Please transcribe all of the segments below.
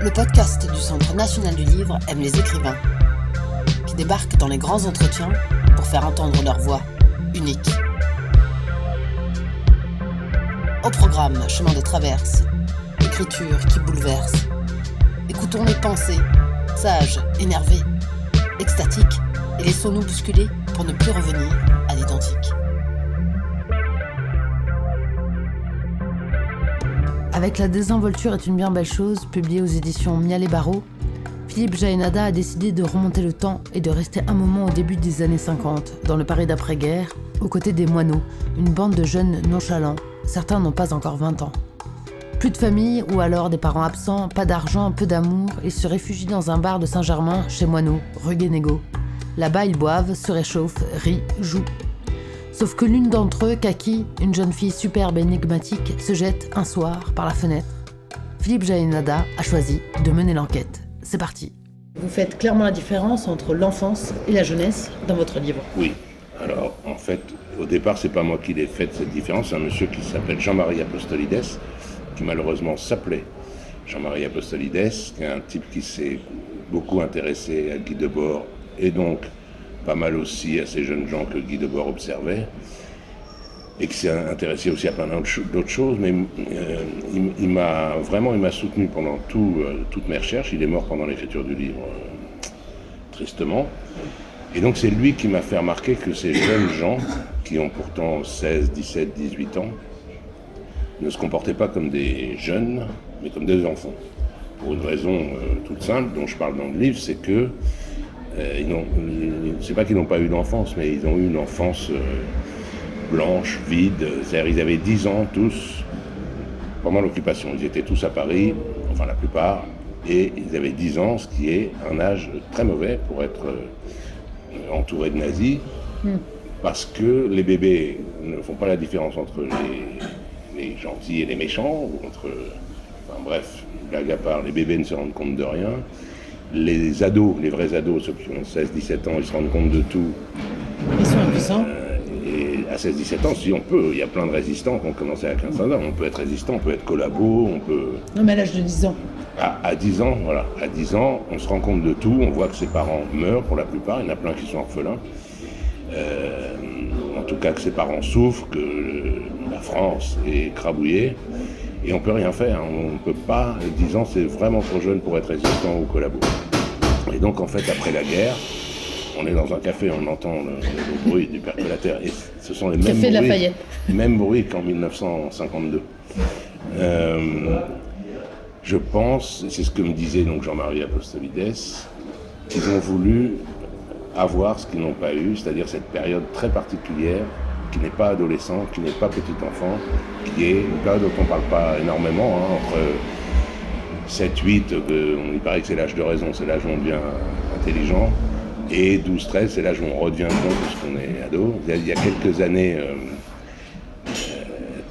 Le podcast du Centre national du livre aime les écrivains, qui débarquent dans les grands entretiens pour faire entendre leur voix unique. Au programme Chemin de traverse, écriture qui bouleverse. Écoutons les pensées, sages, énervées, extatiques, et laissons-nous bousculer pour ne plus revenir à l'identique. Avec La désinvolture est une bien belle chose, publiée aux éditions Mial et Barreau, Philippe Jaénada a décidé de remonter le temps et de rester un moment au début des années 50, dans le Paris d'après-guerre, aux côtés des moineaux, une bande de jeunes nonchalants, certains n'ont pas encore 20 ans. Plus de famille, ou alors des parents absents, pas d'argent, peu d'amour, ils se réfugient dans un bar de Saint-Germain, chez Moineau, rue Guénégaud. Là-bas, ils boivent, se réchauffent, rient, jouent. Sauf que l'une d'entre eux, Kaki, une jeune fille superbe et énigmatique, se jette un soir par la fenêtre. Philippe Jaénada a choisi de mener l'enquête. C'est parti. Vous faites clairement la différence entre l'enfance et la jeunesse dans votre livre. Oui. Alors, en fait, au départ, c'est pas moi qui l'ai faite cette différence. C'est un monsieur qui s'appelle Jean-Marie Apostolides, qui malheureusement s'appelait Jean-Marie Apostolides, qui est un type qui s'est beaucoup intéressé à Guy Debord et donc pas mal aussi à ces jeunes gens que Guy Debord observait, et qui s'est intéressé aussi à plein d'autres choses, mais il m'a soutenu pendant toutes mes recherches. Il est mort pendant l'écriture du livre, tristement. Et donc c'est lui qui m'a fait remarquer que ces jeunes gens, qui ont pourtant 16, 17, 18 ans, ne se comportaient pas comme des jeunes, mais comme des enfants. Pour une raison toute simple, dont je parle dans le livre, c'est que c'est pas qu'ils n'ont pas eu d'enfance, mais ils ont eu une enfance blanche, vide. C'est-à-dire ils avaient 10 ans tous pendant l'occupation. Ils étaient tous à Paris, enfin la plupart, et ils avaient 10 ans, ce qui est un âge très mauvais pour être entouré de nazis, parce que les bébés ne font pas la différence entre les gentils et les méchants, ou enfin bref, blague à part, les bébés ne se rendent compte de rien. Les ados, les vrais ados, ceux qui ont 16-17 ans, ils se rendent compte de tout. Ils sont impuissants. Et à 16-17 ans, si on peut, il y a plein de résistants qui ont commencé à 15 ans. On peut être résistant, on peut être collabo, on peut... Non, mais à l'âge de 10 ans. À 10 ans, voilà. À 10 ans, on se rend compte de tout. On voit que ses parents meurent pour la plupart. Il y en a plein qui sont orphelins. En tout cas, que ses parents souffrent, que la France est écrabouillée. Et on peut rien faire, on ne peut pas, 10 ans c'est vraiment trop jeune pour être résistant ou collabo. Et donc en fait après la guerre, on est dans un café, on entend le bruit du percolateur, et ce sont les mêmes bruits qu'en 1952. Je pense, c'est ce que me disait donc Jean-Marie Apostolides, qu'ils ont voulu avoir ce qu'ils n'ont pas eu, c'est-à-dire cette période très particulière, qui n'est pas adolescent, qui n'est pas petit enfant, qui est une période dont on ne parle pas énormément, entre 7-8, il paraît que c'est l'âge de raison, c'est l'âge où on devient intelligent, et 12-13, c'est l'âge où on redevient con puisqu'on est ado. Il y a quelques années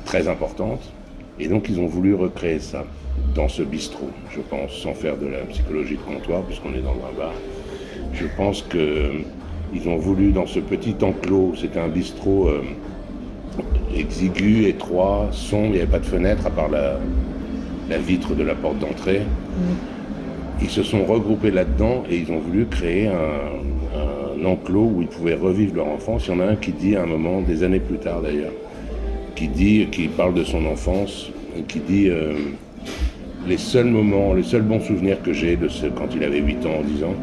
très importantes, et donc ils ont voulu recréer ça dans ce bistrot, je pense, sans faire de la psychologie de comptoir, puisqu'on est dans un bar. Je pense qu'ils ont voulu, dans ce petit enclos, c'était un bistrot exigu, étroit, sombre, il n'y avait pas de fenêtre à part la vitre de la porte d'entrée. Ils se sont regroupés là-dedans et ils ont voulu créer un enclos où ils pouvaient revivre leur enfance. Il y en a un qui dit à un moment, des années plus tard d'ailleurs, qui parle de son enfance, qui dit les seuls bons souvenirs que j'ai de quand il avait 8 ans, 10 ans,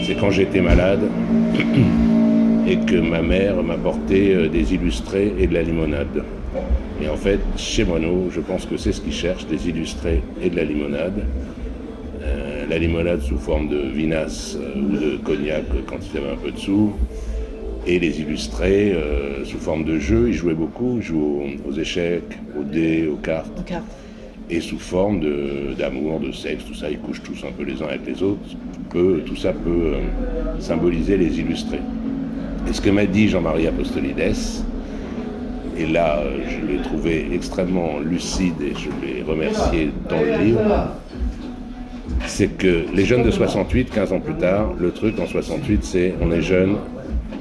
c'est quand j'étais malade et que ma mère m'apportait des illustrés et de la limonade. Et en fait, chez Moineau, je pense que c'est ce qu'ils cherchent, des illustrés et de la limonade. La limonade sous forme de vinasse ou de cognac quand ils avaient un peu de sous. Et les illustrés sous forme de jeu, ils jouaient beaucoup, ils jouaient aux échecs, aux dés, aux cartes. Et sous forme d'amour, de sexe, tout ça, ils couchent tous un peu les uns avec les autres. Tout ça peut symboliser les illustrés. Et ce que m'a dit Jean-Marie Apostolides, et là je l'ai trouvé extrêmement lucide et je l'ai remercié dans le livre, c'est que les jeunes de 68, 15 ans plus tard, le truc en 68 c'est on est jeune,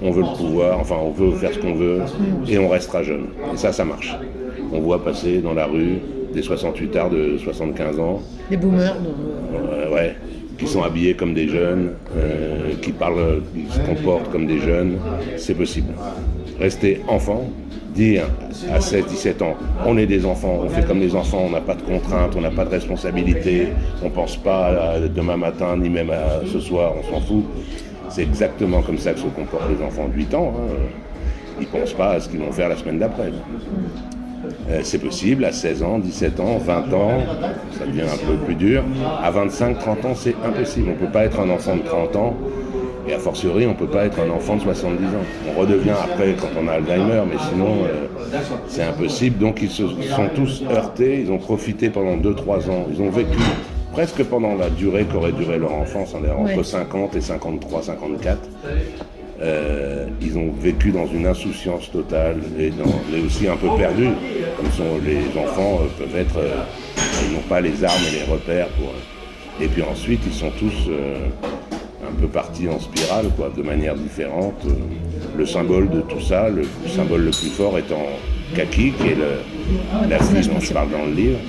on veut le pouvoir, enfin on veut faire ce qu'on veut et on restera jeune. Et ça marche. On voit passer dans la rue des 68ards de 75 ans. Les boomers. Ouais, qui sont habillés comme des jeunes, qui parlent, qui se comportent comme des jeunes, c'est possible. Rester enfant, dire à 16-17 ans, on est des enfants, on fait comme des enfants, on n'a pas de contraintes, on n'a pas de responsabilités, on ne pense pas à demain matin, ni même à ce soir, on s'en fout. C'est exactement comme ça que se comportent les enfants de 8 ans. Hein. Ils ne pensent pas à ce qu'ils vont faire la semaine d'après. C'est possible, à 16 ans, 17 ans, 20 ans, ça devient un peu plus dur. À 25, 30 ans, c'est impossible. On ne peut pas être un enfant de 30 ans, et a fortiori, on ne peut pas être un enfant de 70 ans. On redevient après quand on a Alzheimer, mais sinon, c'est impossible. Donc ils se sont tous heurtés, ils ont profité pendant 2-3 ans, ils ont vécu presque pendant la durée qu'aurait duré leur enfance, entre 50 et 53, 54. Ils ont vécu dans une insouciance totale et aussi un peu perdus, comme les enfants peuvent être, ils n'ont pas les armes et les repères pour. Et puis ensuite, ils sont tous un peu partis en spirale, quoi, de manière différente. Le symbole de tout ça, le symbole le plus fort étant Kaki, qui est la fille dont je parle dans le livre,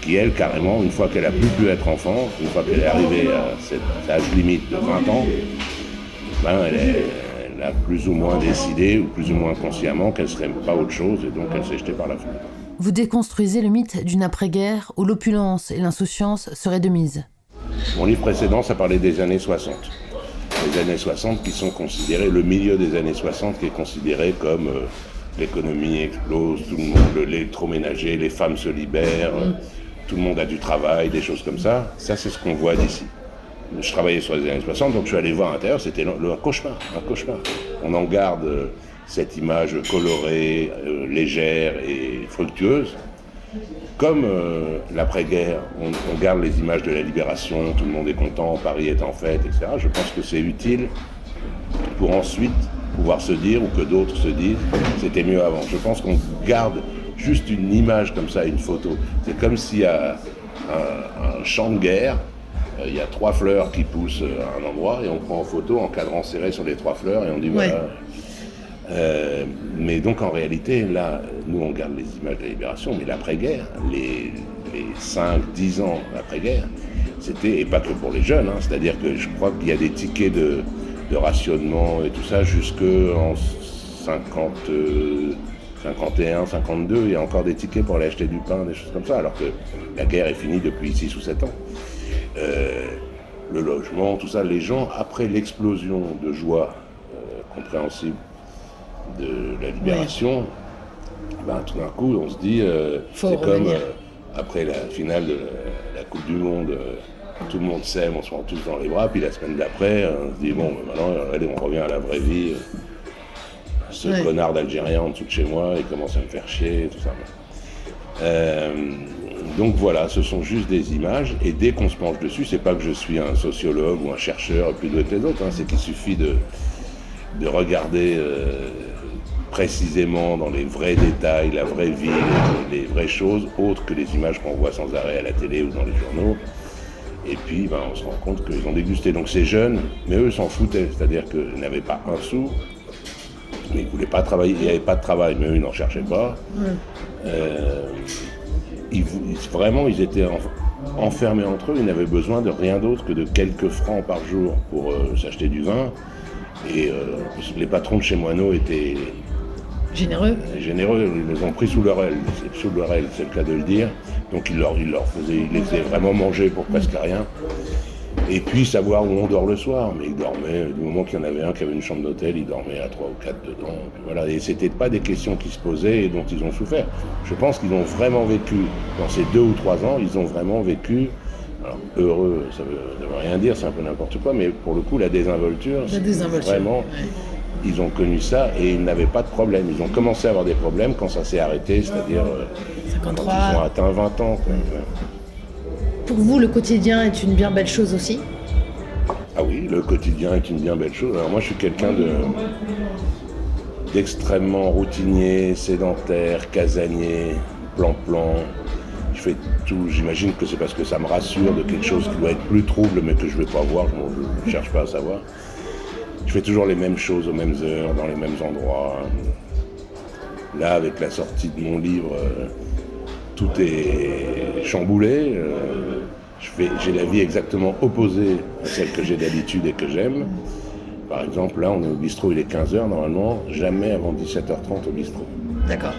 qui elle, carrément, une fois qu'elle a plus pu être enfant, une fois qu'elle est arrivée à cet âge limite de 20 ans, ben elle a plus ou moins décidé, ou plus ou moins consciemment, qu'elle ne serait pas autre chose, et donc elle s'est jetée par la fenêtre. Vous déconstruisez le mythe d'une après-guerre où l'opulence et l'insouciance seraient de mise. Mon livre précédent, ça parlait des années 60. Les années 60 qui sont considérées, le milieu des années 60 qui est considéré comme l'économie explose, tout le monde, l'électroménager, les femmes se libèrent, tout le monde a du travail, des choses comme ça. Ça, c'est ce qu'on voit d'ici. Je travaillais sur les années 60, donc je suis allé voir à l'intérieur, c'était un cauchemar. On en garde cette image colorée, légère et fructueuse. Comme l'après-guerre, on garde les images de la libération, tout le monde est content, Paris est en fête, etc. Je pense que c'est utile pour ensuite pouvoir se dire, ou que d'autres se disent, c'était mieux avant. Je pense qu'on garde juste une image comme ça, une photo. C'est comme s'il y a un champ de guerre, il y a 3 fleurs qui poussent à un endroit, et on prend en photo en cadran serré sur les 3 fleurs, et on dit voilà. Mais donc en réalité, là, nous on garde les images de la libération, mais l'après-guerre, les 5-10 ans après-guerre, c'était, et pas que pour les jeunes, hein, c'est-à-dire que je crois qu'il y a des tickets de rationnement et tout ça jusqu'en 51, 52, il y a encore des tickets pour aller acheter du pain, des choses comme ça, alors que la guerre est finie depuis 6 ou 7 ans. Le logement, tout ça, les gens, après l'explosion de joie compréhensible de la libération, ben, tout d'un coup, on se dit, c'est comme après la finale de la Coupe du Monde, tout le monde s'aime, on se prend tous dans les bras, puis la semaine d'après, on se dit, bon, maintenant, allez, on revient à la vraie vie. Ce connard d'Algérien en dessous de chez moi, il commence à me faire chier, tout ça. Donc voilà, ce sont juste des images, et dès qu'on se penche dessus, c'est pas que je suis un sociologue ou un chercheur plus doué que les autres, hein, c'est qu'il suffit de regarder précisément dans les vrais détails, la vraie vie, les vraies choses, autres que les images qu'on voit sans arrêt à la télé ou dans les journaux. Et puis on se rend compte qu'ils ont dégusté. Donc ces jeunes, mais eux s'en foutaient, c'est-à-dire qu'ils n'avaient pas un sou, mais ils ne voulaient pas travailler, il n'y avait pas de travail, mais eux ils n'en cherchaient pas. Vraiment, ils étaient enfermés entre eux, ils n'avaient besoin de rien d'autre que de quelques francs par jour pour s'acheter du vin. Et les patrons de chez Moineau étaient généreux, ils les ont pris sous leur aile, c'est le cas de le dire. Donc ils les faisaient vraiment manger pour presque rien. Et puis savoir où on dort le soir, mais ils dormaient, du moment qu'il y en avait un qui avait une chambre d'hôtel, ils dormaient à 3 ou 4 dedans. Et voilà. Et c'était pas des questions qui se posaient et dont ils ont souffert. Je pense qu'ils ont vraiment vécu, dans ces 2 ou 3 ans, ils ont vraiment vécu. Alors, heureux, ça ne veut rien dire, c'est un peu n'importe quoi, mais pour le coup, la désinvolture, vraiment, ils ont connu ça et ils n'avaient pas de problème. Ils ont commencé à avoir des problèmes quand ça s'est arrêté, c'est-à-dire 53. Quand ils ont atteint 20 ans. Quoi. Pour vous, le quotidien est une bien belle chose aussi ? Ah oui, le quotidien est une bien belle chose. Alors moi, je suis quelqu'un d'extrêmement routinier, sédentaire, casanier, plan-plan. Je fais tout, j'imagine que c'est parce que ça me rassure de quelque chose qui doit être plus trouble, mais que je ne vais pas voir, je ne cherche pas à savoir. Je fais toujours les mêmes choses aux mêmes heures, dans les mêmes endroits. Là, avec la sortie de mon livre, tout est chamboulé. J'ai la vie exactement opposée à celle que j'ai d'habitude et que j'aime. Par exemple, là, on est au bistrot, il est 15h, normalement, jamais avant 17h30 au bistrot. D'accord.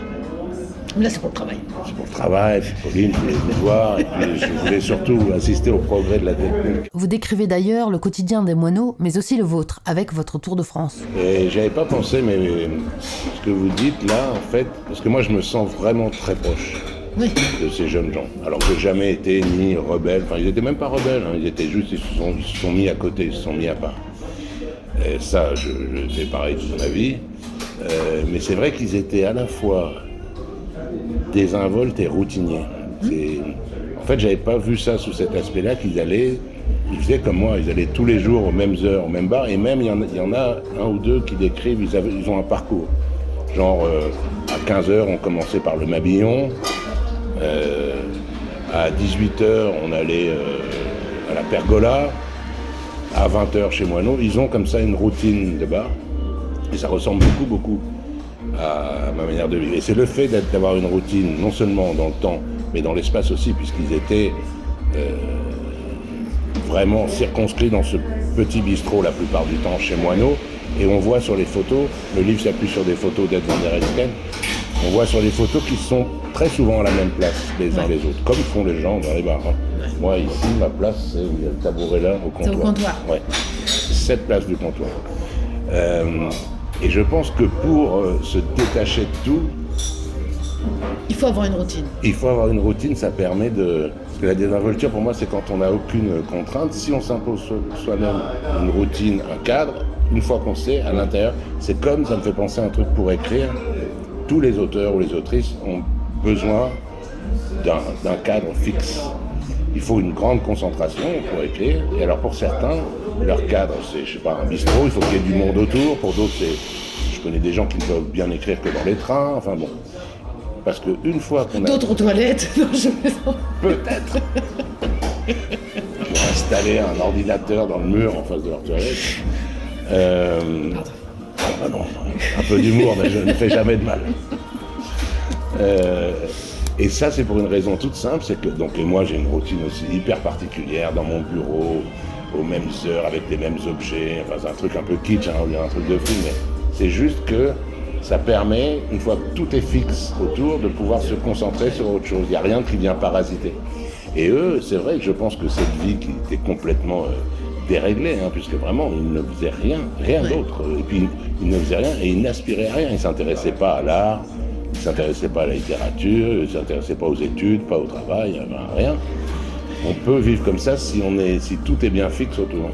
Mais là, c'est pour le travail. C'est pour le travail, puis Pauline, je voulais venir voir, et puis je voulais surtout assister au progrès de la technique. Vous décrivez d'ailleurs le quotidien des moineaux, mais aussi le vôtre, avec votre Tour de France. Et j'avais pas pensé, mais ce que vous dites là, en fait, parce que moi, je me sens vraiment très proche. Oui. De ces jeunes gens. Alors que j'ai jamais été ni rebelle, enfin ils étaient même pas rebelles, ils étaient juste, ils se sont mis à côté, ils se sont mis à part. Et ça, je fais pareil toute ma vie. Mais c'est vrai qu'ils étaient à la fois désinvoltes et routiniers. En fait, j'avais pas vu ça sous cet aspect-là, ils faisaient comme moi, ils allaient tous les jours aux mêmes heures, au même bar, et même il y en a un ou deux qui décrivent, ils ont un parcours. Genre, à 15h, on commençait par le Mabillon. À 18h, on allait à la Pergola. À 20h chez Moineau. Ils ont comme ça une routine de bar. Et ça ressemble beaucoup à ma manière de vivre. Et c'est le fait d'avoir une routine, non seulement dans le temps, mais dans l'espace aussi, puisqu'ils étaient vraiment circonscrits dans ce petit bistrot la plupart du temps chez Moineau. Et on voit sur les photos, le livre s'appuie sur des photos d'Ed van der Elsten, on voit sur les photos qu'ils sont très souvent à la même place, les uns les autres, comme font les gens dans les bars. Moi, ici, ma place, c'est il y a le tabouret là, au comptoir. C'est au comptoir. Ouais. Cette place du comptoir. Et je pense que pour se détacher de tout, il faut avoir une routine. Il faut avoir une routine, ça permet de... Parce que la désinvolture, pour moi, c'est quand on n'a aucune contrainte. Si on s'impose soi-même une routine, un cadre, une fois qu'on sait, à l'intérieur, c'est comme, ça me fait penser à un truc pour écrire, tous les auteurs ou les autrices ont besoin d'un cadre fixe. Il faut une grande concentration pour écrire. Et alors pour certains, leur cadre, c'est, je sais pas, un bistrot, il faut qu'il y ait du monde autour. Pour d'autres, je connais des gens qui ne peuvent bien écrire que dans les trains. Enfin bon. Parce qu'une fois qu'on a... D'autres aux toilettes. Non, je plaisante. Peut-être. Pour installer un ordinateur dans le mur en face de leur toilette. Ah non, un peu d'humour, mais je ne fais jamais de mal. Et ça, c'est pour une raison toute simple, c'est que donc, et moi j'ai une routine aussi hyper particulière dans mon bureau, aux mêmes heures, avec les mêmes objets. Enfin, c'est un truc un peu kitsch, hein, un truc de film, mais c'est juste que ça permet, une fois que tout est fixe autour, de pouvoir se concentrer sur autre chose. Il n'y a rien qui vient parasiter. Et eux, c'est vrai que je pense que cette vie qui était complètement déréglée, hein, puisque vraiment, ils ne faisaient rien d'autre. Et puis, ils ne faisaient rien et ils n'aspiraient à rien. Ils ne s'intéressaient pas à l'art, ils ne s'intéressaient pas à la littérature, ils ne s'intéressaient pas aux études, pas au travail, rien. On peut vivre comme ça si tout est bien fixe autour.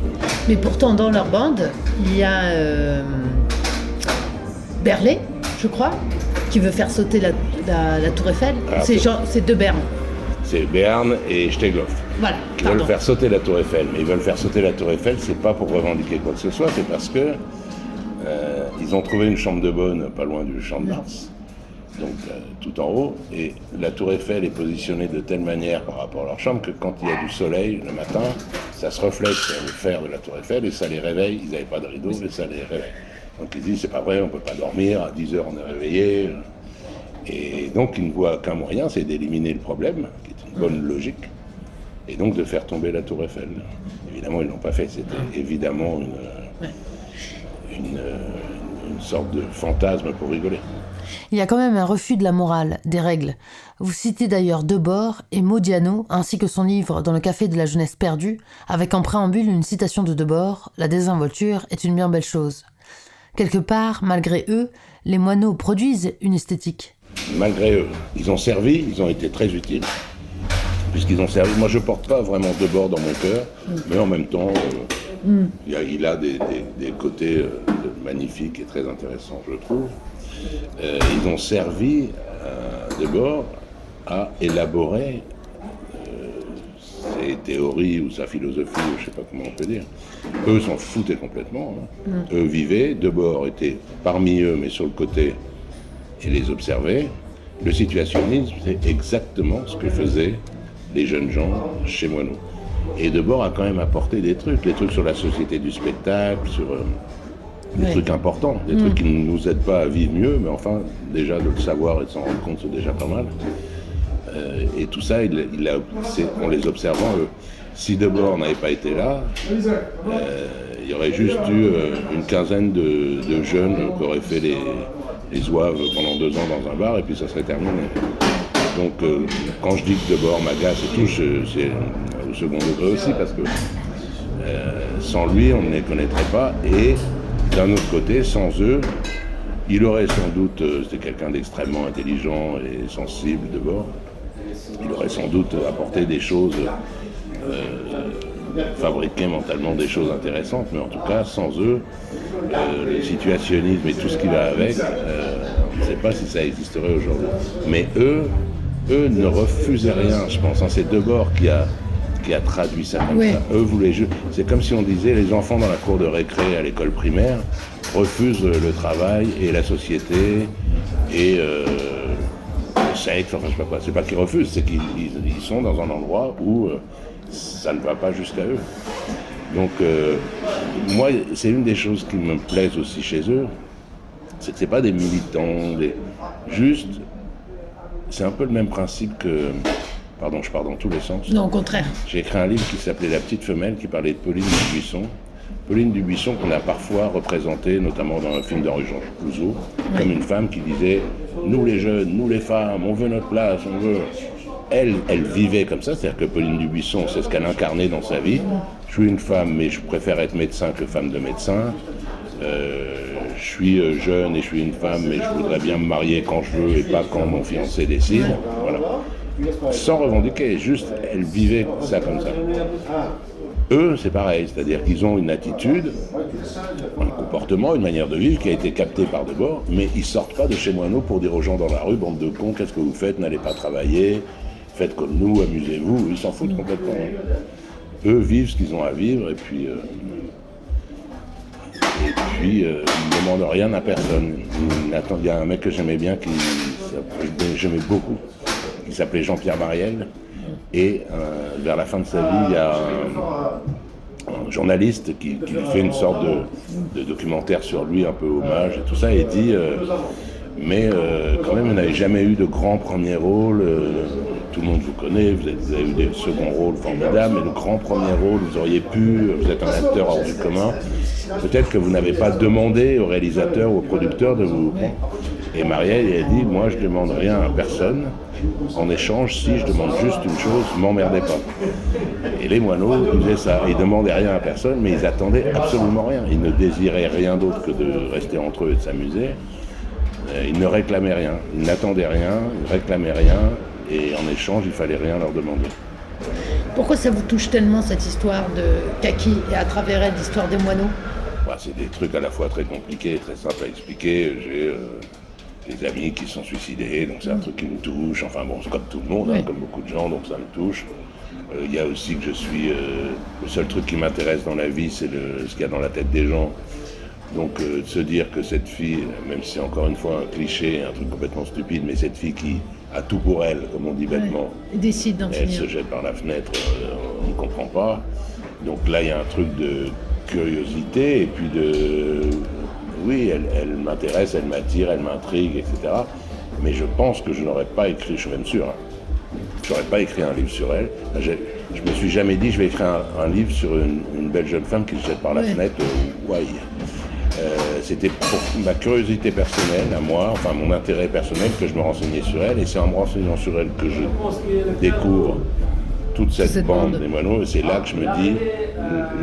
Mais pourtant, dans leur bande, il y a Berlé, je crois, qui veut faire sauter la Tour Eiffel. C'est deux Bern. C'est Bern et Stegloff. Voilà. Qui veulent faire sauter la Tour Eiffel. Mais ils veulent faire sauter la Tour Eiffel, c'est pas pour revendiquer quoi que ce soit, c'est parce que ils ont trouvé une chambre de bonne pas loin du Champ de Mars, donc tout en haut, et la Tour Eiffel est positionnée de telle manière par rapport à leur chambre que quand il y a du soleil le matin, ça se reflète sur le fer de la Tour Eiffel et ça les réveille. Ils n'avaient pas de rideau, mais ça les réveille. Donc ils disent c'est pas vrai, on peut pas dormir, à 10h on est réveillé. Et donc ils ne voient qu'un moyen, c'est d'éliminer le problème, qui est une bonne logique, et donc de faire tomber la Tour Eiffel. Évidemment ils ne l'ont pas fait, c'était évidemment une sorte de fantasme pour rigoler. Il y a quand même un refus de la morale, des règles. Vous citez d'ailleurs Debord et Modiano, ainsi que son livre Dans le café de la jeunesse perdue, avec en préambule une citation de Debord, « La désinvolture est une bien belle chose ». Quelque part, malgré eux, les moineaux produisent une esthétique. Malgré eux, ils ont servi, ils ont été très utiles, puisqu'ils ont servi. Moi, je porte pas vraiment Debord dans mon cœur, mais en même temps, il a des côtés magnifiques et très intéressants, je trouve. Ils ont servi Debord à élaborer ses théories ou sa philosophie, je ne sais pas comment on peut dire. Eux s'en foutaient complètement. Eux vivaient, Debord était parmi eux, mais sur le côté, et les observait. Le situationnisme, c'est exactement ce que faisaient les jeunes gens chez Moineau. Et Debord a quand même apporté des trucs sur la société du spectacle, sur des trucs importants, des trucs qui ne nous aident pas à vivre mieux, mais enfin, déjà de le savoir et de s'en rendre compte, c'est déjà pas mal. Et tout ça, en les observant, si Debord n'avait pas été là, il y aurait juste eu une quinzaine de jeunes qui auraient fait les zouaves pendant 2 ans dans un bar, et puis ça serait terminé. Donc quand je dis que Debord m'agace et tout, c'est au second degré aussi, parce que sans lui, on ne les connaîtrait pas, et d'un autre côté, sans eux, il aurait sans doute, c'était quelqu'un d'extrêmement intelligent et sensible Debord, il aurait sans doute apporté des choses, fabriqué mentalement des choses intéressantes, mais en tout cas, sans eux, le situationnisme et tout ce qui va avec, on ne sait pas si ça existerait aujourd'hui. Mais eux ne refusaient rien, je pense. C'est Debord qui a traduit ça comme ça. Eux voulaient juste... C'est comme si on disait les enfants dans la cour de récré à l'école primaire refusent le travail et la société et le sexe, enfin je sais pas quoi. C'est pas qu'ils refusent, c'est qu'ils sont dans un endroit où ça ne va pas jusqu'à eux. Donc moi, c'est une des choses qui me plaisent aussi chez eux, c'est que c'est pas des militants, juste, c'est un peu le même principe que... Pardon, je pars dans tous les sens. Non, au contraire. J'ai écrit un livre qui s'appelait La petite femelle, qui parlait de Pauline Dubuisson. Pauline Dubuisson, qu'on a parfois représentée, notamment dans un film d'Henri-Georges Clouzot, comme une femme qui disait « Nous les jeunes, nous les femmes, on veut notre place, on veut... » Elle vivait comme ça, c'est-à-dire que Pauline Dubuisson, c'est ce qu'elle incarnait dans sa vie. Je suis une femme, mais je préfère être médecin que femme de médecin. Je suis jeune et je suis une femme, mais je voudrais bien me marier quand je veux et pas quand mon fiancé décide. Voilà. Sans revendiquer, juste elle vivait ça comme ça. Eux, c'est pareil, c'est-à-dire qu'ils ont une attitude, un comportement, une manière de vivre qui a été captée par Debord, mais ils sortent pas de chez Moineau pour dire aux gens dans la rue, bande de cons, qu'est-ce que vous faites, n'allez pas travailler, faites comme nous, amusez-vous, ils s'en foutent complètement. Eux vivent ce qu'ils ont à vivre et puis ils ne demandent rien à personne. Il y a un mec que j'aimais bien, j'aimais beaucoup, qui s'appelait Jean-Pierre Mariel, et vers la fin de sa vie, il y a un journaliste qui fait une sorte de documentaire sur lui, un peu hommage et tout ça, et dit mais quand même, vous n'avez jamais eu de grand premier rôle, tout le monde vous connaît, vous avez eu des seconds rôles formidables, mais le grand premier rôle, vous êtes un acteur hors du commun, peut-être que vous n'avez pas demandé au réalisateur ou au producteur de vous prendre. Et Marielle, elle a dit, moi je ne demande rien à personne, en échange, si je demande juste une chose, m'emmerdez pas. Et les Moineaux disaient ça, ils ne demandaient rien à personne, mais ils attendaient absolument rien. Ils ne désiraient rien d'autre que de rester entre eux et de s'amuser. Ils ne réclamaient rien, ils n'attendaient rien, ils ne réclamaient rien, et en échange, il ne fallait rien leur demander. Pourquoi ça vous touche tellement cette histoire de Kaki et à travers elle l'histoire des Moineaux ? C'est des trucs à la fois très compliqués, très simples à expliquer. J'ai des amis qui se sont suicidés, donc c'est un truc qui me touche. Enfin bon, c'est comme tout le monde, comme beaucoup de gens, donc ça me touche. Il y a aussi que je suis... le seul truc qui m'intéresse dans la vie, c'est ce qu'il y a dans la tête des gens. Donc de se dire que cette fille, même si c'est encore une fois un cliché, un truc complètement stupide, mais cette fille qui a tout pour elle, comme on dit bêtement, décide d'en elle finir. se jette par la fenêtre, on ne comprend pas. Donc là, il y a un truc de curiosité et puis de... Oui, elle m'intéresse, elle m'attire, elle m'intrigue, etc. Mais je pense que je n'aurais pas écrit, je suis même sûr, je n'aurais pas écrit un livre sur elle. Je me suis jamais dit, je vais écrire un livre sur une belle jeune femme qui se jette par la fenêtre. C'était pour ma curiosité personnelle, à moi, enfin mon intérêt personnel, que je me renseignais sur elle. Et c'est en me renseignant sur elle que je découvre toute cette bande des Moineaux. Et c'est là que je me dis,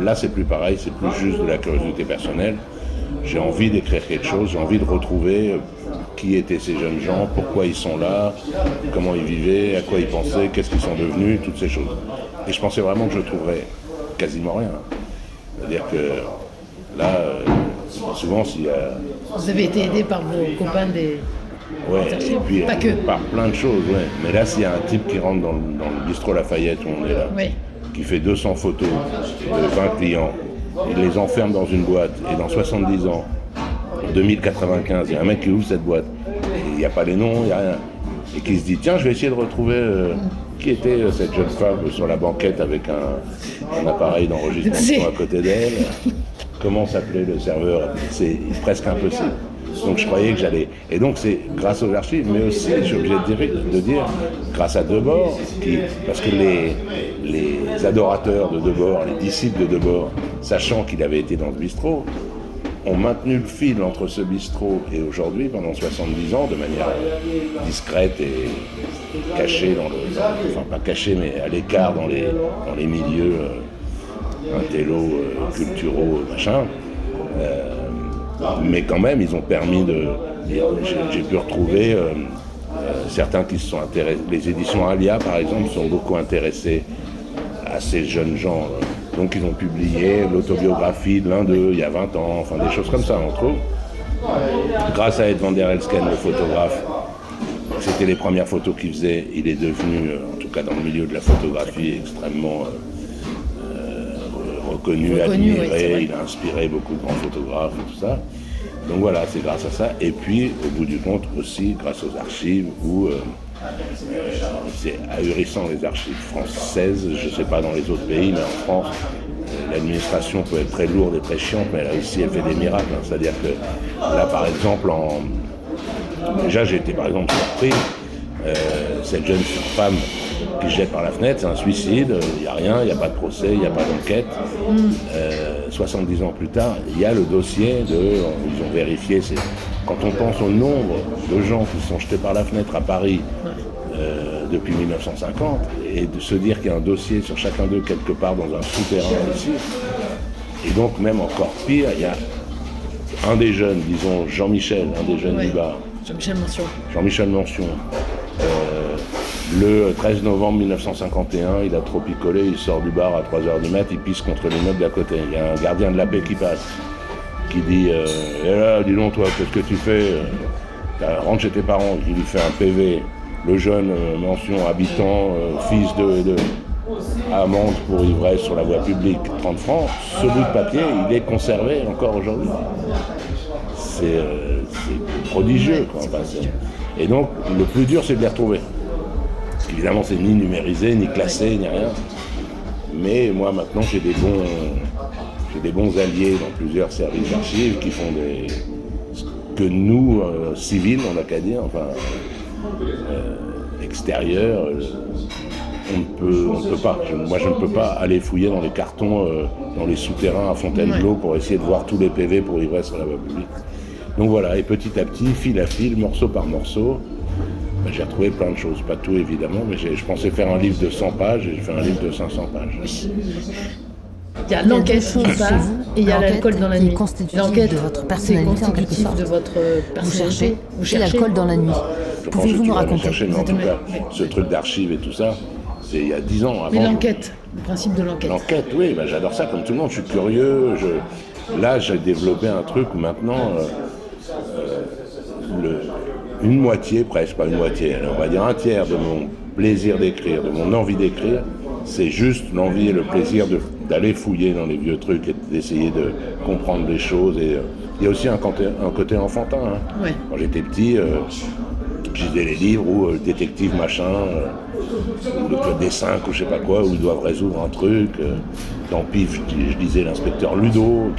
là c'est plus pareil, c'est plus juste de la curiosité personnelle. J'ai envie d'écrire quelque chose, j'ai envie de retrouver qui étaient ces jeunes gens, pourquoi ils sont là, comment ils vivaient, à quoi ils pensaient, qu'est-ce qu'ils sont devenus, toutes ces choses. Et je pensais vraiment que je trouverais quasiment rien. C'est-à-dire que là, souvent s'il y a... Vous avez été aidé par vos copains des... Ouais, et puis pas que. Par plein de choses, ouais. Mais là, s'il y a un type qui rentre dans le bistrot Lafayette où on est là, qui fait 200 photos de 20 clients, il les enferme dans une boîte, et dans 70 ans, en 2095, il y a un mec qui ouvre cette boîte, il n'y a pas les noms, il n'y a rien, et qui se dit, tiens, je vais essayer de retrouver qui était cette jeune femme sur la banquette avec un appareil d'enregistrement à côté d'elle, comment s'appelait le serveur, c'est presque impossible. Donc je croyais que j'allais... Et donc c'est grâce aux archives, mais aussi, je suis obligé de dire, grâce à Debord, parce que les adorateurs de Debord, les disciples de Debord, sachant qu'il avait été dans le bistrot, ont maintenu le fil entre ce bistrot et aujourd'hui pendant 70 ans de manière discrète et cachée enfin pas cachée mais à l'écart dans les milieux intello, culturaux, machin. Mais quand même ils ont permis de... J'ai pu retrouver certains qui se sont intéressés. Les éditions Alia par exemple sont beaucoup intéressées à ces jeunes gens. Donc ils ont publié l'autobiographie de l'un d'eux il y a 20 ans, enfin des choses comme ça entre eux. Grâce à Ed van der Elsken, le photographe, c'était les premières photos qu'il faisait. Il est devenu, en tout cas dans le milieu de la photographie, extrêmement reconnu, admiré. Oui, il a inspiré beaucoup de grands photographes et tout ça. Donc voilà, c'est grâce à ça. Et puis, au bout du compte, aussi grâce aux archives où... c'est ahurissant les archives françaises, je ne sais pas dans les autres pays, mais en France, l'administration peut être très lourde et très chiante, mais elle aussi elle fait des miracles. Hein. C'est-à-dire que là par exemple, déjà j'ai été par exemple surpris, cette jeune femme qui se jette par la fenêtre, c'est un suicide, il n'y a rien, il n'y a pas de procès, il n'y a pas d'enquête. 70 ans plus tard, il y a le dossier ils ont vérifié, quand on pense au nombre de gens qui sont jetés par la fenêtre à Paris depuis 1950, et de se dire qu'il y a un dossier sur chacun d'eux quelque part dans un souterrain ici, et donc même encore pire, il y a un des jeunes, disons Jean-Michel, un des jeunes du bar, Jean-Michel Mention, le 13 novembre 1951, il a trop picolé, il sort du bar à 3h du mat, il pisse contre l'immeuble d'à côté. Il y a un gardien de la paix qui passe, qui dit « Eh là, dis donc toi, qu'est-ce que tu fais ? Rentre chez tes parents. » Il lui fait un PV. Le jeune mention habitant, fils de amende pour ivresse sur la voie publique, 30 francs. Ce bout de papier, il est conservé encore aujourd'hui. C'est prodigieux, quoi. Enfin, et donc, le plus dur, c'est de les retrouver. Évidemment, c'est ni numérisé, ni classé, ni rien. Mais moi, maintenant, j'ai des bons alliés dans plusieurs services d'archives qui font que nous, civils, on n'a qu'à dire, enfin, extérieurs, on ne peut pas. Moi, je ne peux pas aller fouiller dans les cartons, dans les souterrains à Fontainebleau pour essayer de voir tous les PV pour ivresse sur la voie publique. Donc voilà, et petit à petit, fil à fil, morceau par morceau, j'ai retrouvé plein de choses, pas tout évidemment, mais je pensais faire un livre de 100 pages et j'ai fait un livre de 500 pages. Il y a l'enquête chez vous et il y a l'alcool dans la nuit. L'enquête de votre personnalité en quelque sorte. De votre personnalité. Vous cherchez l'alcool dans la nuit. Pouvez-vous nous raconter mais en tout cas, ce truc d'archives et tout ça, c'est il y a 10 ans. Mais l'enquête, le principe de l'enquête. L'enquête, oui, j'adore ça comme tout le monde, je suis curieux. Là, j'ai développé un truc où maintenant, une moitié, presque pas une moitié, on va dire un tiers de mon plaisir d'écrire, de mon envie d'écrire, c'est juste l'envie et le plaisir d'aller fouiller dans les vieux trucs et d'essayer de comprendre les choses. Et il y a aussi un côté enfantin. Hein. Ouais. Quand j'étais petit, je lisais les livres où le détective machin, le club des 5 ou je sais pas quoi, où ils doivent résoudre un truc. Dans Pif, je lisais l'inspecteur Ludo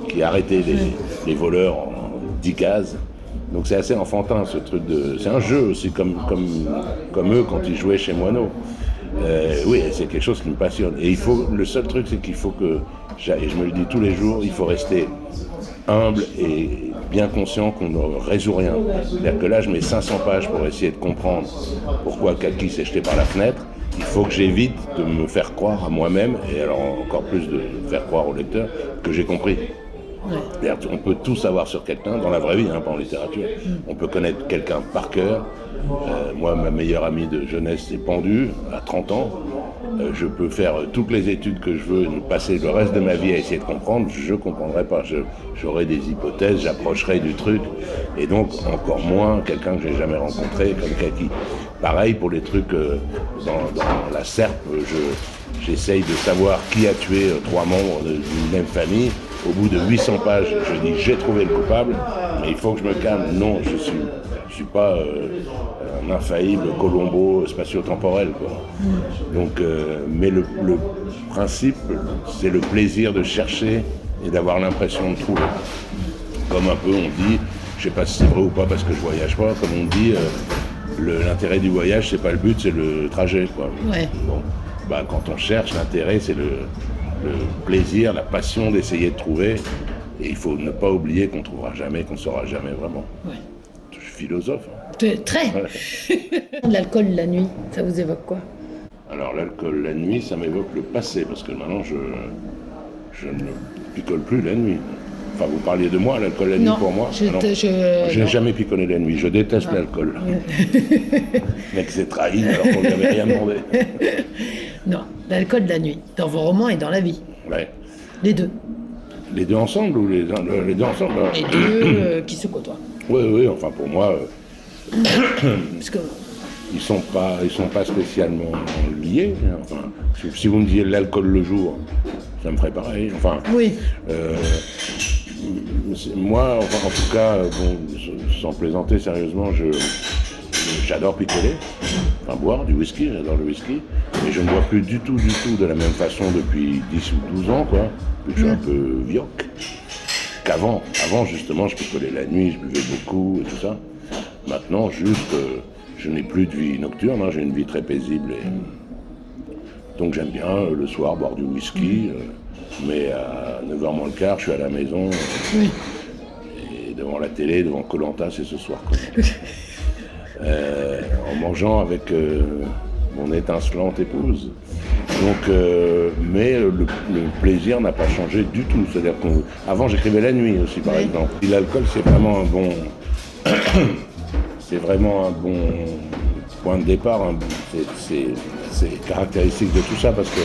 qui arrêtait les voleurs en 10 cases. Donc c'est assez enfantin ce truc c'est un jeu aussi comme eux quand ils jouaient chez Moineau. Oui, c'est quelque chose qui me passionne. Et le seul truc c'est qu'il faut et je me le dis tous les jours, il faut rester humble et bien conscient qu'on ne résout rien. C'est-à-dire que là je mets 500 pages pour essayer de comprendre pourquoi Kaki s'est jeté par la fenêtre. Il faut que j'évite de me faire croire à moi-même, et alors encore plus de faire croire au lecteur, que j'ai compris. Ouais. On peut tout savoir sur quelqu'un, dans la vraie vie, hein, pas en littérature. On peut connaître quelqu'un par cœur. Moi, ma meilleure amie de jeunesse est pendue à 30 ans. Je peux faire toutes les études que je veux, passer le reste de ma vie à essayer de comprendre, je ne comprendrai pas. J'aurai des hypothèses, j'approcherai du truc, et donc encore moins quelqu'un que j'ai jamais rencontré comme Kaki. Pareil pour les trucs dans la Serpe, j'essaye de savoir qui a tué 3 membres d'une même famille. Au bout de 800 pages, je dis j'ai trouvé le coupable, mais il faut que je me calme. Non, je suis pas un infaillible Colombo spatio-temporel, quoi. Donc, mais le principe, c'est le plaisir de chercher et d'avoir l'impression de trouver. Comme un peu on dit, je sais pas si c'est vrai ou pas parce que je voyage pas, comme on dit, l'intérêt du voyage c'est pas le but, c'est le trajet, quoi. Ouais. Bon, quand on cherche, l'intérêt c'est le plaisir, la passion d'essayer de trouver, et il faut ne pas oublier qu'on trouvera jamais, qu'on saura jamais vraiment. Ouais. Je suis philosophe. Très. L'alcool la nuit, ça vous évoque quoi? Alors l'alcool la nuit, ça m'évoque le passé, parce que maintenant je ne picole plus la nuit. Enfin, vous parliez de moi, l'alcool la nuit pour moi? Je n'ai jamais picolé la nuit, je déteste l'alcool. Le mec s'est trahi alors qu'on lui avait rien demandé. Non, l'alcool la nuit, dans vos romans et dans la vie. Ouais. Les deux. Les deux ensemble ou les deux ensemble? Les deux qui se côtoient. Oui, enfin pour moi, Parce que... ils sont pas spécialement liés. Enfin, si vous me disiez l'alcool le jour, ça me ferait pareil. Enfin, oui. Moi, enfin, en tout cas, bon, sans plaisanter sérieusement, j'adore picoler, enfin boire du whisky, j'adore le whisky, mais je ne bois plus du tout de la même façon depuis 10 ou 12 ans, quoi, depuis que je suis un peu vioque, qu'avant. Avant, justement, je picolais la nuit, je buvais beaucoup et tout ça. Maintenant, juste, je n'ai plus de vie nocturne, hein, j'ai une vie très paisible. Donc j'aime bien le soir boire du whisky, mais à 9h moins le quart, je suis à la maison, Oui. et devant la télé, devant Koh-Lanta, c'est ce soir. En mangeant avec mon étincelante épouse. Donc, mais le plaisir n'a pas changé du tout. C'est-à-dire qu'avant j'écrivais la nuit aussi, par exemple. Et l'alcool, c'est vraiment un bon point de départ. Hein. C'est caractéristique de tout ça parce que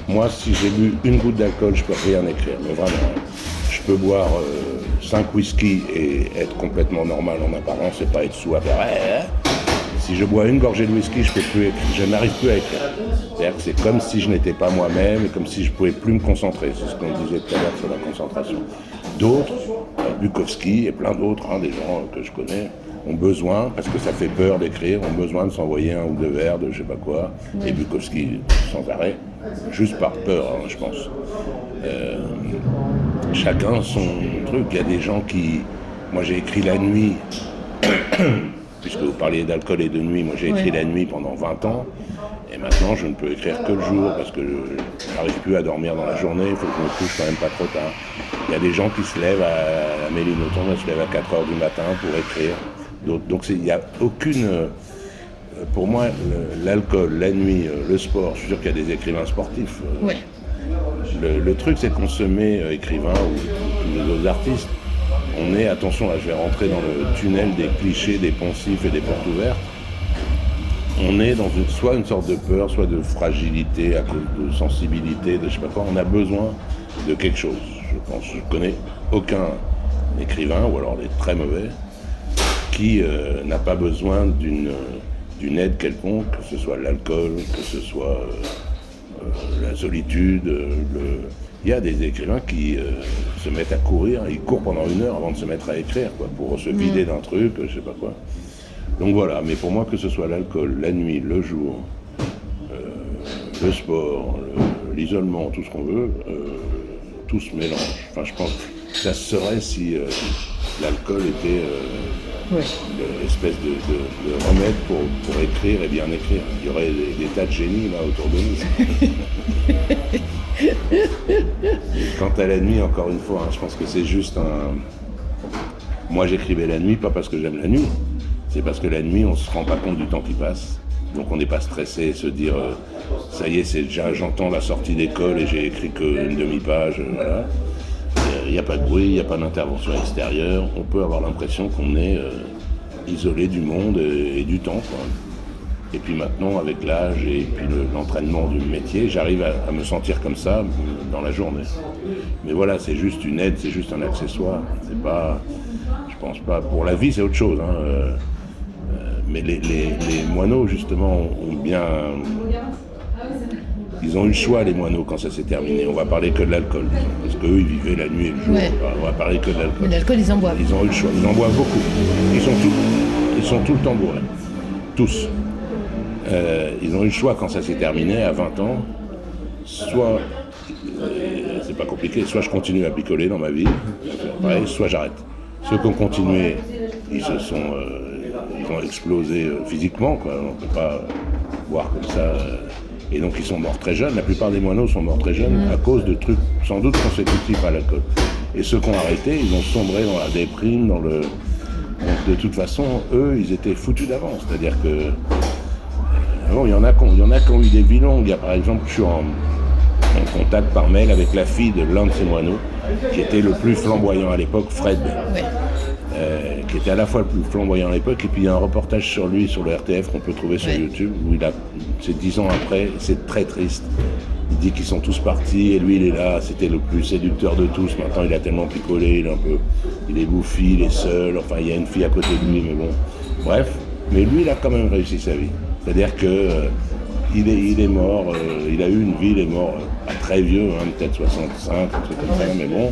moi, si j'ai bu une goutte d'alcool, je peux rien écrire. Mais vraiment, je peux boire 5 whisky et être complètement normal en apparence et pas être sous à faire. Si je bois une gorgée de whisky, je n'arrive plus à écrire. C'est-à-dire que c'est comme si je n'étais pas moi-même et comme si je ne pouvais plus me concentrer. C'est ce qu'on disait tout à l'heure sur la concentration. D'autres, Bukowski et plein d'autres, des gens que je connais, ont besoin, parce que ça fait peur d'écrire, ont besoin de s'envoyer 1 ou 2 verres de je sais pas quoi, et Bukowski sans arrêt, juste par peur, je pense. Chacun son truc. Il y a des gens qui... Moi j'ai écrit la nuit, puisque vous parliez d'alcool et de nuit, moi j'ai écrit la nuit pendant 20 ans, et maintenant je ne peux écrire que le jour, parce que je n'arrive plus à dormir dans la journée, il faut que je me couche quand même pas trop tard. Il y a des gens qui se lèvent à Amélie Nothomb, elle se lève à 4h du matin pour écrire. Donc il n'y a aucune... Pour moi, l'alcool, la nuit, le sport, je suis sûr qu'il y a des écrivains sportifs. Le truc, c'est qu'on se met, écrivains ou les autres artistes, on est, attention, là je vais rentrer dans le tunnel des clichés, des poncifs et des portes ouvertes, on est dans soit une sorte de peur, soit de fragilité, à cause de sensibilité, de je sais pas quoi, on a besoin de quelque chose. Je connais aucun écrivain, ou alors des très mauvais, qui n'a pas besoin d'une aide quelconque, que ce soit l'alcool, que ce soit la solitude. Il y a des écrivains qui se mettent à courir, ils courent pendant 1 heure avant de se mettre à écrire, quoi, pour se vider d'un truc, je sais pas quoi. Donc voilà, mais pour moi, que ce soit l'alcool, la nuit, le jour, le sport, l'isolement, tout ce qu'on veut, tout se mélange. Enfin, je pense que ça serait si l'alcool était l'espèce de remède pour écrire et bien écrire. Il y aurait des tas de génies là autour de nous. Quant à la nuit, encore une fois, je pense que c'est juste Moi j'écrivais la nuit, pas parce que j'aime la nuit, c'est parce que la nuit on se rend pas compte du temps qui passe. Donc on n'est pas stressé, se dire ça y est, c'est déjà, j'entends la sortie d'école et j'ai écrit qu'une demi-page, voilà. Il n'y a pas de bruit, il n'y a pas d'intervention extérieure. On peut avoir l'impression qu'on est isolé du monde et du temps, quoi. Et puis maintenant, avec l'âge et puis l'entraînement du métier, j'arrive à me sentir comme ça dans la journée. Mais voilà, c'est juste une aide, c'est juste un accessoire. C'est pas, je pense pas. Pour la vie, c'est autre chose. Mais les moineaux, justement, ont bien... Ils ont eu le choix, les moineaux, quand ça s'est terminé. On va parler que de l'alcool, parce qu'eux, ils vivaient la nuit et le jour. Ouais. On va parler que de l'alcool. Mais l'alcool, ils en boivent. Ils ont eu le choix. Ils en boivent beaucoup. Ils sont tout le temps bourrés. Tous. Ils ont eu le choix, quand ça s'est terminé, à 20 ans, soit... c'est pas compliqué. expliqué, soit je continue à picoler dans ma vie, après, soit j'arrête. Ceux qui ont continué, ils ont explosé physiquement, quoi. On ne peut pas voir comme ça. Et donc ils sont morts très jeunes. La plupart des moineaux sont morts très jeunes à cause de trucs sans doute consécutifs à l'alcool. Et ceux qui ont arrêté, ils ont sombré dans la déprime, Donc de toute façon, eux, ils étaient foutus d'avance. C'est-à-dire que bon, il y en a qui ont eu des vies longues. Il y a par exemple, je suis en contact par mail avec la fille de l'un de ces moineaux, qui était le plus flamboyant à l'époque, Fred. Ouais. Qui était à la fois le plus flamboyant à l'époque, et puis il y a un reportage sur lui sur le RTF qu'on peut trouver sur YouTube, où c'est 10 ans après, c'est très triste. Il dit qu'ils sont tous partis, et lui il est là, c'était le plus séducteur de tous. Maintenant il a tellement picolé, il est bouffi, il est seul, enfin il y a une fille à côté de lui, mais bon. Bref, mais lui il a quand même réussi sa vie. C'est-à-dire que il est mort, il a eu une vie, il est mort pas très vieux, peut-être 65, un truc comme ça, mais bon.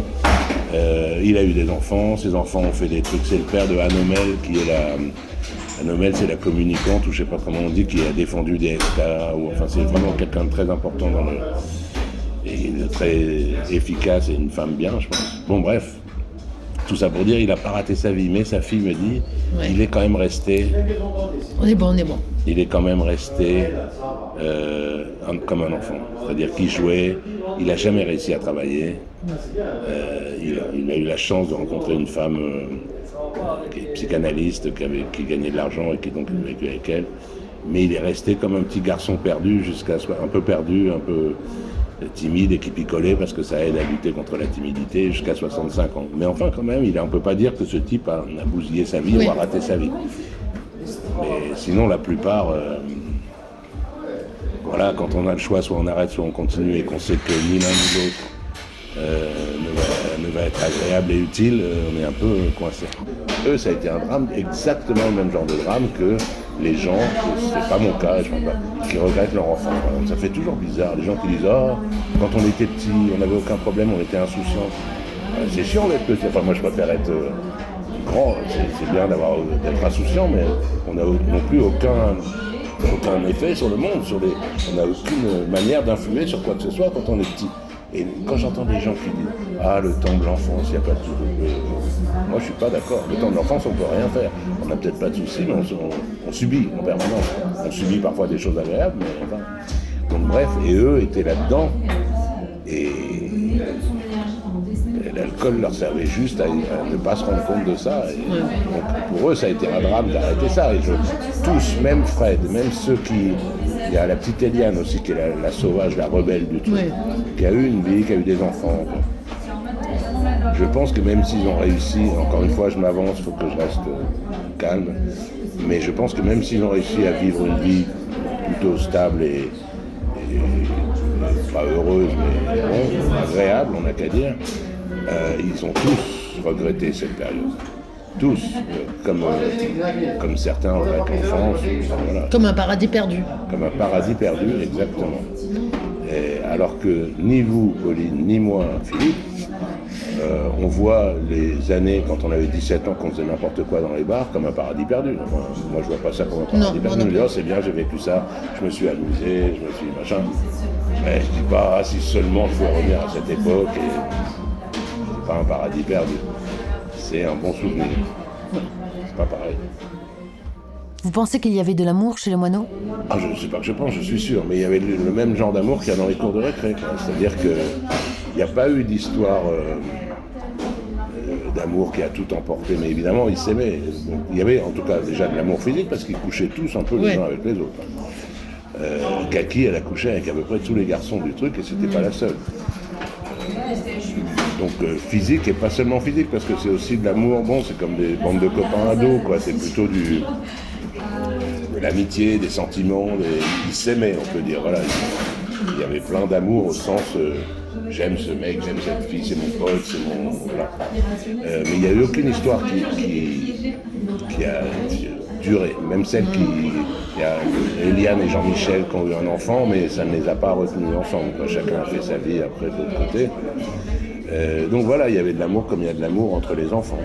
Il a eu des enfants, ses enfants ont fait des trucs. C'est le père de Hanomel qui est Hanomel, c'est la communicante, ou je sais pas comment on dit, qui a défendu des SK, enfin c'est vraiment quelqu'un de très important et de très efficace et une femme bien, je pense. Bon bref, tout ça pour dire, il a pas raté sa vie, mais sa fille me dit, il est quand même resté. On est bon. Il est quand même resté comme un enfant. C'est-à-dire qu'il jouait, il n'a jamais réussi à travailler. Il a eu la chance de rencontrer une femme qui est psychanalyste, qui gagnait de l'argent et qui donc vécu avec elle. Mais il est resté comme un petit garçon perdu, un peu perdu, un peu timide et qui picolait parce que ça aide à lutter contre la timidité jusqu'à 65 ans. Mais enfin quand même, on ne peut pas dire que ce type a bousillé sa vie ou a raté sa vie. Mais sinon, la plupart, voilà, quand on a le choix, soit on arrête, soit on continue et qu'on sait que ni l'un ni l'autre ne va être agréable et utile, on est un peu coincé. Eux, ça a été un drame, exactement le même genre de drame que les gens, c'est pas mon cas, qui regrettent leur enfant. Ça fait toujours bizarre, les gens qui disent « Oh, quand on était petit, on n'avait aucun problème, on était insouciants. » C'est chiant d'être petit, enfin moi je préfère être grand, c'est bien d'être insouciant, mais on n'a non plus aucun effet sur le monde, on n'a aucune manière d'influer sur quoi que ce soit quand on est petit. Et quand j'entends des gens qui disent « Ah, le temps de l'enfance, il n'y a pas de tout. » Moi, je ne suis pas d'accord. Le temps de l'enfance, on ne peut rien faire. On n'a peut-être pas de soucis, mais on subit en permanence. On subit parfois des choses agréables, mais enfin... Donc bref, et eux étaient là-dedans. Et l'alcool leur servait juste à ne pas se rendre compte de ça. Et donc pour eux, ça a été un drame d'arrêter ça. Et tous, même Fred, même ceux qui... Il y a la petite Eliane aussi, qui est la sauvage, la rebelle du truc, qui a eu une vie, qui a eu des enfants. Je pense que même s'ils ont réussi, encore une fois, je m'avance, il faut que je reste calme, mais je pense que même s'ils ont réussi à vivre une vie plutôt stable et pas heureuse, mais bon, agréable, on n'a qu'à dire, ils ont tous regretté cette période. Tous, comme certains regrettent l'enfance. Voilà. Comme un paradis perdu. Comme un paradis perdu, exactement. Et alors que ni vous, Pauline, ni moi, Philippe, on voit les années, quand on avait 17 ans, qu'on faisait n'importe quoi dans les bars, comme un paradis perdu. Enfin, moi, je vois pas ça comme un paradis perdu. Je me dis, oh, c'est bien, j'ai vécu ça, je me suis amusé, je me suis machin. Mais je dis pas, si seulement je pouvais revenir à cette époque, et c'est pas un paradis perdu. C'est un bon souvenir. C'est pas pareil. Vous pensez qu'il y avait de l'amour chez les moineaux ? Ah, je ne sais pas que je pense, je suis sûr, mais il y avait le même genre d'amour qu'il y a dans les cours de récré. C'est-à-dire qu'il n'y a pas eu d'histoire d'amour qui a tout emporté, mais évidemment, ils s'aimaient. Donc, il y avait en tout cas déjà de l'amour physique, parce qu'ils couchaient tous un peu les uns avec les autres. Kaki, elle a couché avec à peu près tous les garçons du truc, et c'était pas la seule. Donc physique, et pas seulement physique, parce que c'est aussi de l'amour, bon, c'est comme des bandes de copains ados, quoi. C'est plutôt de l'amitié, des sentiments, ils s'aimaient, on peut dire, voilà. Il y avait plein d'amour au sens j'aime ce mec, j'aime cette fille, c'est mon pote, c'est mon... Voilà. Mais il n'y a eu aucune histoire qui a duré, même celle il y a Eliane et Jean-Michel qui ont eu un enfant, mais ça ne les a pas retenus ensemble, quoi. Chacun a fait sa vie après de l'autre côté. Donc voilà, il y avait de l'amour comme il y a de l'amour entre les enfants.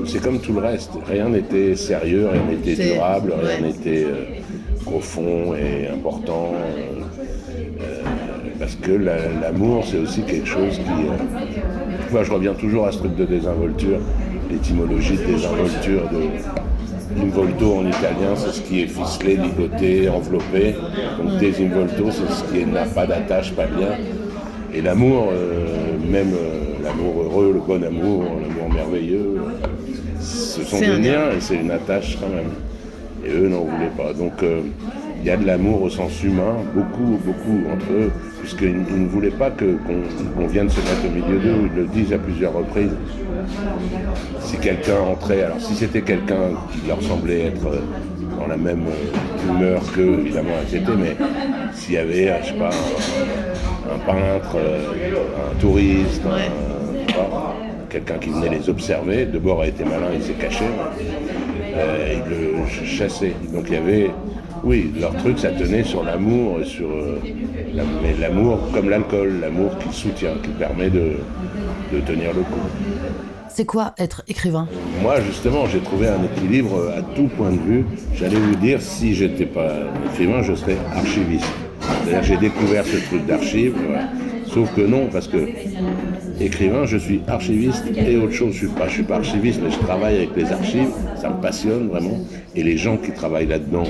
C'est comme tout le reste, rien n'était sérieux, rien n'était durable, rien n'était profond et important. Parce que l'amour, c'est aussi quelque chose qui... Moi, je reviens toujours à ce truc de désinvolture, l'étymologie de désinvolture, involto en italien, c'est ce qui est ficelé, ligoté, enveloppé. Donc désinvolto, c'est ce qui n'a pas d'attache, pas de lien. Et l'amour, même l'amour heureux, le bon amour, l'amour merveilleux, ce sont des liens et c'est une attache quand même. Et eux n'en voulaient pas. Donc il y a de l'amour au sens humain, beaucoup entre eux, puisqu'ils ne voulaient pas qu'on vienne se mettre au milieu d'eux. Ils le disent à plusieurs reprises. Si quelqu'un entrait, alors si c'était quelqu'un qui leur semblait être dans la même humeur qu'eux, évidemment ils étaient, mais s'il y avait, je sais pas, un peintre, un touriste, quelqu'un qui venait les observer, de bord a été malin, il s'est caché, il le chassait. Donc il y avait, oui, leur truc ça tenait sur l'amour, mais l'amour comme l'alcool, l'amour qui soutient, qui permet de tenir le coup. C'est quoi être écrivain ? Moi, justement, j'ai trouvé un équilibre à tout point de vue. J'allais vous dire, si j'étais pas écrivain, je serais archiviste. C'est-à-dire, j'ai découvert ce truc d'archives, sauf que non, parce que écrivain, je suis archiviste et autre chose. Je suis pas archiviste, mais je travaille avec les archives. Ça me passionne vraiment. Et les gens qui travaillent là-dedans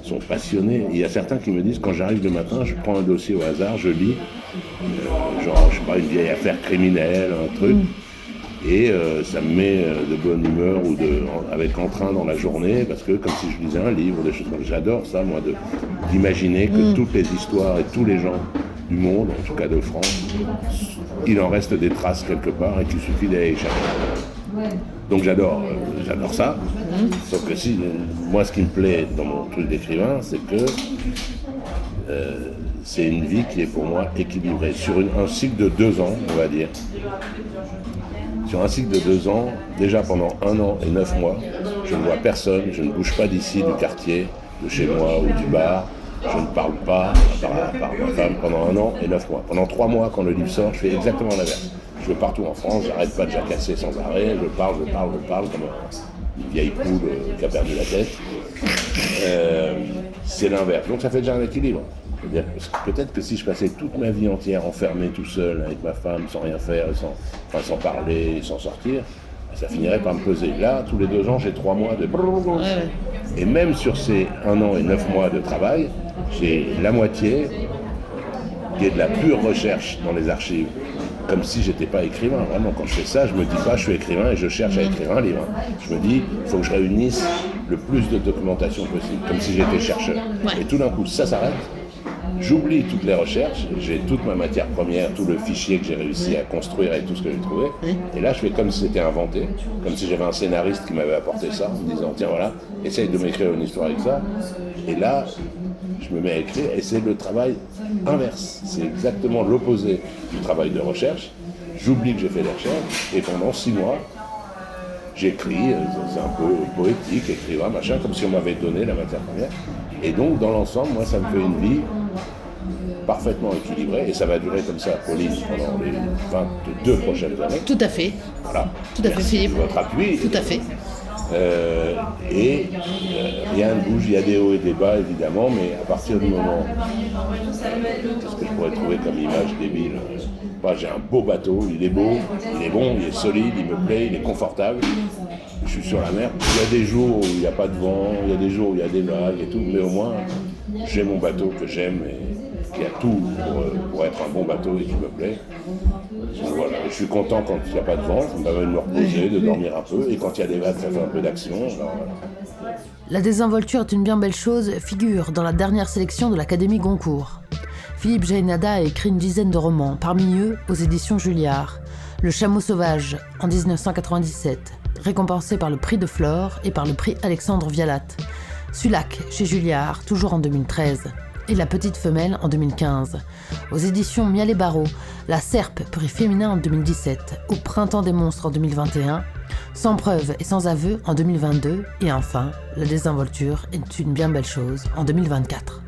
sont passionnés. Il y a certains qui me disent, quand j'arrive le matin, je prends un dossier au hasard, je lis, genre, je sais pas, une vieille affaire criminelle, un truc. Et ça me met de bonne humeur ou avec entrain dans la journée, parce que comme si je lisais un livre, des choses comme ça. J'adore ça, moi, d'imaginer que toutes les histoires et tous les gens du monde, en tout cas de France, il en reste des traces quelque part et qu'il suffit d'aller chercher. Donc j'adore ça. Sauf que moi, ce qui me plaît dans mon truc d'écrivain, c'est que c'est une vie qui est pour moi équilibrée. Sur un cycle de 2 ans, on va dire. Sur un cycle de 2 ans, déjà pendant 1 an et 9 mois, je ne vois personne, je ne bouge pas d'ici, du quartier, de chez moi ou du bar, je ne parle pas, à part ma femme, pendant 1 an et 9 mois. Pendant 3 mois, quand le livre sort, je fais exactement l'inverse. Je vais partout en France, j'arrête pas de jacasser sans arrêt, je parle comme une vieille poule qui a perdu la tête. C'est l'inverse. Donc ça fait déjà un équilibre. C'est-à-dire que peut-être que si je passais toute ma vie entière enfermé tout seul avec ma femme, sans rien faire, sans parler, sans sortir, ça finirait par me peser. Là, tous les 2 ans, j'ai 3 mois de... Et même sur ces 1 an et 9 mois de travail, j'ai la moitié qui est de la pure recherche dans les archives. Comme si j'étais pas écrivain. Vraiment, quand je fais ça, je me dis pas je suis écrivain et je cherche à écrire un livre. Je me dis, il faut que je réunisse le plus de documentation possible, comme si j'étais chercheur. Et tout d'un coup, ça s'arrête. J'oublie toutes les recherches, j'ai toute ma matière première, tout le fichier que j'ai réussi à construire et tout ce que j'ai trouvé. Et là, je fais comme si c'était inventé, comme si j'avais un scénariste qui m'avait apporté ça, en me disant, tiens, voilà, essaye de m'écrire une histoire avec ça. Et là, je me mets à écrire et c'est le travail inverse. C'est exactement l'opposé du travail de recherche. J'oublie que j'ai fait des recherches et pendant 6 mois, j'écris, c'est un peu poétique, écrivain, machin, comme si on m'avait donné la matière première. Et donc, dans l'ensemble, moi, ça me fait une vie parfaitement équilibrée, et ça va durer comme ça, Pauline, pendant les 22 prochaines années. Tout à fait. Voilà. Tout à fait, Philippe. Votre appui. Tout à fait. Rien ne bouge, il y a des hauts et des bas, évidemment, mais à partir du moment... Qu'est-ce que je pourrais trouver comme image débile ? J'ai un beau bateau, il est beau, il est bon, il est solide, il me plaît, il est confortable. Je suis sur la mer. Il y a des jours où il n'y a pas de vent, il y a des jours où il y a des vagues et tout, mais au moins, j'ai mon bateau que j'aime et qui a tout pour être un bon bateau et qui me plaît. Donc voilà, je suis content quand il n'y a pas de vent, ça me permet de me reposer, de dormir un peu, et quand il y a des vagues, ça fait un peu d'action. Alors, voilà. La désinvolture est une bien belle chose figure dans la dernière sélection de l'Académie Goncourt. Philippe Jaénada a écrit une dizaine de romans, parmi eux, aux éditions Julliard. Le Chameau sauvage, en 1997, récompensé par le prix de Flore et par le prix Alexandre Vialat. Sulac, chez Julliard, toujours en 2013. Et La Petite Femelle en 2015. Aux éditions Mial et Barreau, La Serpe, prix féminin en 2017. Au Printemps des monstres en 2021. Sans preuve et sans aveu en 2022. Et enfin, La désinvolture est une bien belle chose en 2024.